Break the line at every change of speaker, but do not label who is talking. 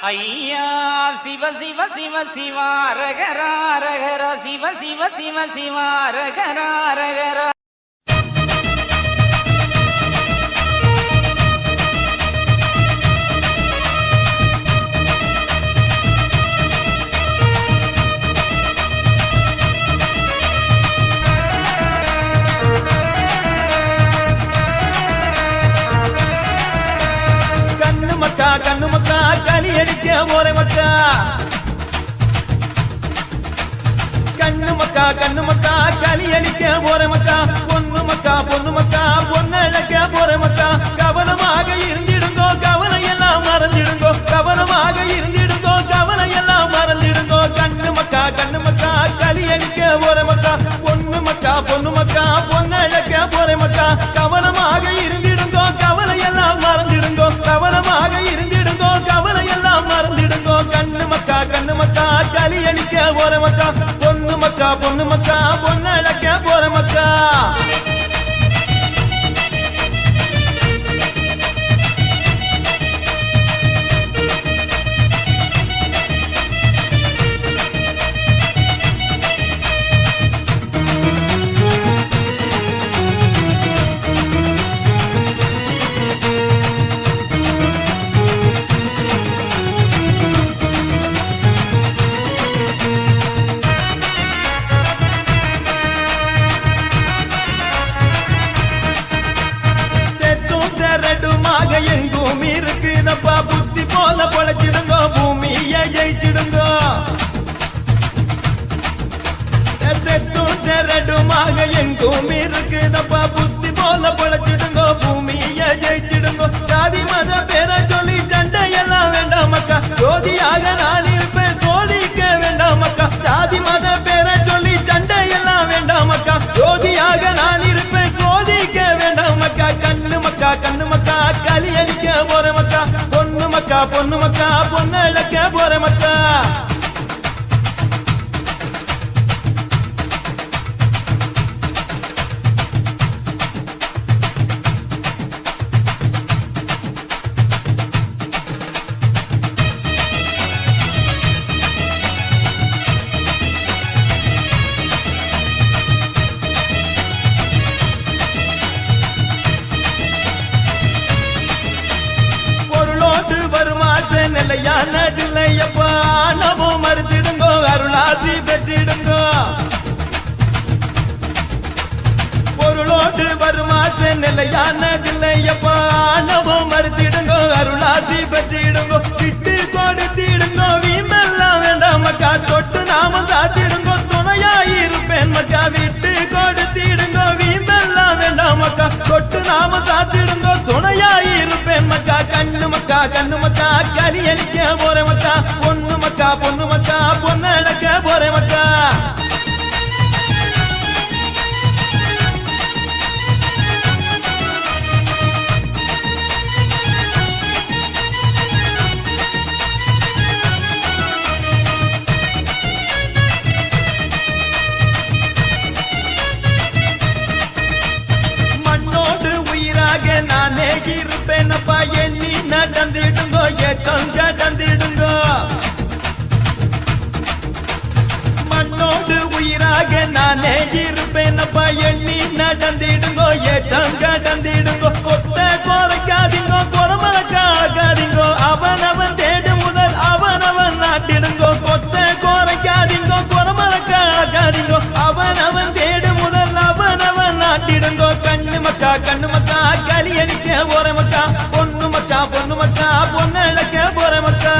ஐயா சிவ சிவ சிவ சிவா ரகரா ரகரா சிவ சிவ சிவ சிவா ரகரா ரகரா.
கண்ணு மக்கா களி அடிக்க போற மக்கா கண்ணு மக்கா களி அடிக்க போற மக்கா பொண்ணு மக்கா பொண்ணு அழைக்க போற மக்கா கவனமாக இருந்திடுங்கோ கவலை எல்லாம் மறந்திடுங்கோ கவனமாக இருந்திடுங்கோ கவலை எல்லாம் மறந்திடுங்கோ கண்ணு மக்கா களி அடிக்க போற மக்கா பொண்ணு மக்கா பொண்ணு அழைக்க போற மக்கா கவனமாக இருந்திடுங்கோ கவலை எல்லாம் மறந்திடுங்கோ கவனமாக இருந்திடுங்கோ கவலை எல்லாம் மறந்திடுங்கோ கண்ணு மக்கா களி அடிக்க போற மக்கா பொண்ணு மக்கா பொண்ணு அழைக்க போற மக்கா. எங்கும் இருக்குதப்பா புத்தி போல பொழைச்சிடுங்கோ பூமியை ஜெயிச்சிடுங்கோ ரெடுமாக எங்கும் இருக்குதப்பா புத்தி போல பொழைச்சிடுங்கோ பூமியை ஜெயிச்சிடுங்கோ ஜாதி மத பேரை சொல்லி சண்டையெல்லாம் வேண்டாம் மக்கா ஜோதியாக நான் இருப்பேன் சோதிக்க வேண்டாம் மக்கா ஜாதி மத பேரை சொல்லி சண்டையெல்லாம் வேண்டாம் மக்கா ஜோதியாக நான் இருப்பேன் சோதிக்க வேண்டாம் மக்கா கண்ணு மக்கா களி அடிக்க போற மக்கா பொண்ணு மக்கா பொண்ணு அழைக்க போற மக்கா. நிலையானதில்லையப்பா நவோ மறுத்திடுங்கோ அருளாசி பெற்றிடுங்கோ பொருளோடு வருமாச நிலையானதில்லையப்பா நவோ மறுத்திடுங்கோ அருளாசி பெற்றிடுங்கோ விட்டு கொடுத்திடுங்கோ வீமெல்லாம் வேண்டாம் மக்கா தொட்டு நாம சாத்திடுங்கோ துணையாயிருப்பேன் மக்கா விட்டு கொடுத்திடுங்கோ வீமெல்லாம் வேண்டாம் மக்கா தொட்டு நாம சாத்திடுங்கோ துணையாயிருப்பேன் மக்கா கண்ணு மக்கா களி அடிக்க போற மக்கா பொண்ணு மக்கா பொண்ணு அழைக்க போற மக்கா. மண்ணோடு உயிராக நானே இருப்பேனப்பா எண்ணி நடந்திடுங்கோ ஏற்றம் கடந்திடுங்கோ மண்ணோடு உயிராக நானே இருப்பேனப்பா எண்ணி நடந்திடுங்கோ ஏற்றம் கடந்திடுங்கோ கொத்த கோரைக்காதீங்கோ குறமக்காகாதீங்கோ அவனவன் தேடு முதல் அவனவன் நாட்டிடுங்கோ கொத்த கோரைக்காதீங்கோ குறமக்காகாதீங்கோ அவனவன் தேடு முதல் அவனவன் நாட்டிடுங்கோ கண்ணு மக்கா களி அடிக்க போற மக்கா பொண்ணு மக்கா பொண்ணு அழைக்க போற மக்கா.